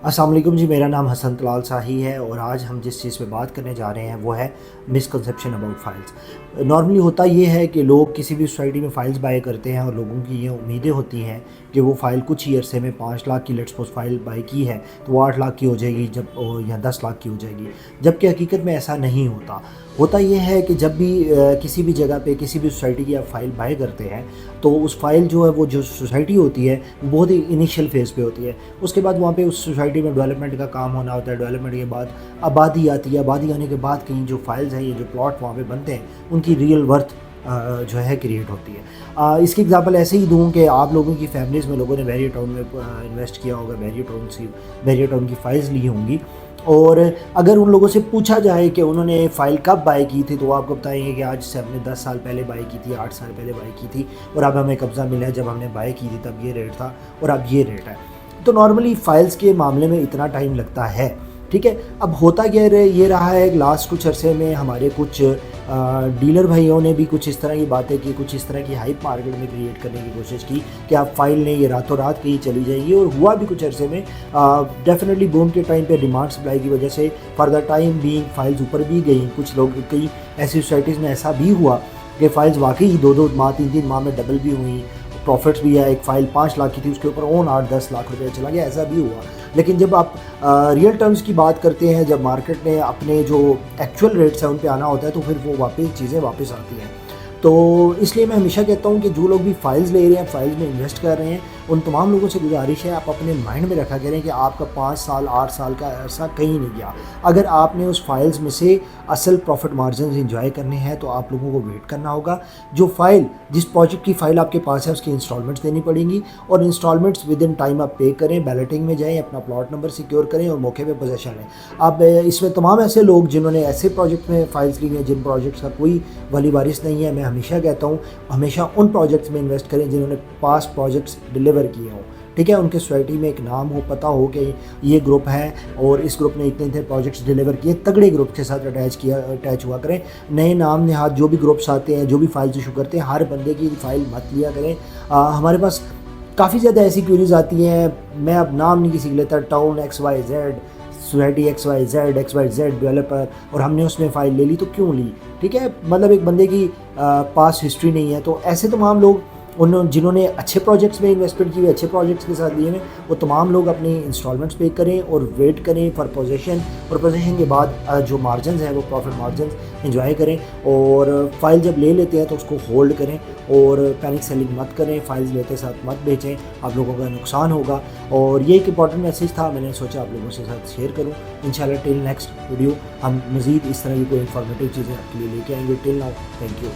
अस्सलाम वालेकुम जी, मेरा नाम हसन तलाल शाही है और आज हम जिस चीज़ पे बात करने जा रहे हैं वो है मिसकंसेप्शन अबाउट फ़ाइल्स। नॉर्मली होता ये है कि लोग किसी भी सोसाइटी में फ़ाइल्स बाय करते हैं और लोगों की ये उम्मीदें होती हैं कि वो फ़ाइल कुछ ही अरसे में 5 लाख की लेट्स सपोज़ फ़ाइल बाय की है तो वो 8 लाख की हो जाएगी या 10 लाख की हो जाएगी, जबकि हकीकत में ऐसा नहीं होता। होता ये है कि जब भी किसी भी जगह पे किसी भी सोसाइटी की आप फ़ाइल बाय करते हैं तो उस फ़ाइल जो है वो जो सोसाइटी होती है वो बहुत ही इनिशियल फेज़ पे होती है। उसके बाद वहाँ पे उस सोसाइटी में डेवलपमेंट का काम होना होता है। डेवलपमेंट के बाद आबादी आती है। आबादी आने के बाद कहीं जो फाइल्स हैं, ये जो प्लॉट वहाँ पे बनते हैं, उनकी रियल वर्थ जो है क्रिएट होती है। इसकी एग्जांपल ऐसे ही दूँ कि आप लोगों की फैमिलीज़ में लोगों ने वेरियो टाउन में इन्वेस्ट किया होगा, वेरियो टाउन की फ़ाइल्स ली होंगी, और अगर उन लोगों से पूछा जाए कि उन्होंने फ़ाइल कब बाय की थी तो वो आपको बताएंगे कि आज से हमने 10 साल पहले बाय की थी, 8 साल पहले बाय की थी, और अब हमें कब्ज़ा मिला है, जब हमने बाय की थी तब ये रेट था और अब ये रेट है। तो नॉर्मली फ़ाइल्स के मामले में इतना टाइम लगता है, ठीक है। अब होता क्या ये रहा है, लास्ट कुछ अरसे में हमारे कुछ डीलर भाइयों ने भी कुछ इस तरह की बातें की, कुछ इस तरह की हाइप मार्केट में क्रिएट करने की कोशिश की कि आप फ़ाइल ने ये रातों रात कहीं चली जाएगी, और हुआ भी कुछ अरसे में। डेफिनेटली बूम के टाइम पे डिमांड सप्लाई की वजह से for the time being files ऊपर भी गई। कुछ लोग, कई ऐसी सोसाइटीज़ में ऐसा भी हुआ कि फ़ाइल्स वाकई 2-2 माह 3-3 माह में डबल भी हुई, प्रॉफिट्स भी है। एक फ़ाइल 5 लाख की थी, उसके ऊपर ओन 8-10 लाख रुपए चला गया, ऐसा भी हुआ। लेकिन जब आप रियल टर्म्स की बात करते हैं, जब मार्केट ने अपने जो एक्चुअल रेट्स हैं उन पे आना होता है, तो फिर वो चीज़ें वापस आती हैं। तो इसलिए मैं हमेशा कहता हूँ कि जो लोग भी फ़ाइल्स ले रहे हैं, फ़ाइल्स में इन्वेस्ट कर रहे हैं, उन तमाम लोगों से गुजारिश है आप अपने माइंड में रखा करें कि आपका 5 साल 8 साल का अरसा कहीं नहीं गया। अगर आपने उस फाइल्स में से असल प्रॉफिट मार्जिन इंजॉय करने हैं तो आप लोगों को वेट करना होगा। जिस प्रोजेक्ट की फ़ाइल आपके पास है उसकी इंस्टॉलमेंट्स देनी पड़ेंगी, और इंस्टॉलमेंट्स विद इन टाइम आप पे करें, बैलेटिंग में जाएँ, अपना प्लॉट नंबर सिक्योर करें और मौके पे पोजीशन लें। अब इसमें तमाम ऐसे लोग जिन्होंने ऐसे प्रोजेक्ट में फ़ाइल्स ली हैं जिन प्रोजेक्ट्स का कोई वली वारिस नहीं है, मैं हमेशा कहता हूँ हमेशा उन प्रोजेक्ट्स में इन्वेस्ट करें जिन्होंने पास प्रोजेक्ट्स डिलीवर किए हों, ठीक है। उनके सोसाइटी में एक नाम हो, पता हो कि ये ग्रुप है और इस ग्रुप ने इतने प्रोजेक्ट्स डिलीवर किए, तगड़े ग्रुप के साथ अटैच हुआ करें। नए नाम नेहाद जो भी ग्रुप्स आते हैं, जो भी फाइल्स इशू करते हैं, हर बंदे की फ़ाइल मत लिया करें। हमारे पास काफ़ी ज़्यादा ऐसी क्यूरीज आती हैं, मैं अब नाम नहीं किसी को लेता, town XYZ, society XYZ developer, और हमने उसमें फ़ाइल ले ली तो क्यों ली, ठीक है। मतलब एक बंदे की पास हिस्ट्री नहीं है। तो ऐसे तमाम लोग जिन्होंने अच्छे प्रोजेक्ट्स में इन्वेस्टमेंट की हुई, अच्छे प्रोजेक्ट्स के साथ लिए हुए, वो तमाम लोग अपनी इंस्टॉलमेंट्स पे करें और वेट करें फॉर पोजीशन, और पोजीशन के बाद जो मार्जिन है वो प्रॉफिट मार्जिन एंजॉय करें। और फाइल जब ले लेते हैं तो उसको होल्ड करें और पैनिक सेलिंग मत करें, फाइल्स लेते साथ मत बेचें, आप लोगों का नुकसान होगा। और ये एक इंपॉर्टेंट मैसेज था, मैंने सोचा आप लोगों के साथ शेयर करूँ। इंशाल्लाह टिल नेक्स्ट वीडियो हम मज़ीद इस तरह की कोई इन्फॉर्मेटिव चीज़ें आपके लिए लेके आएंगे। Till now, thank you.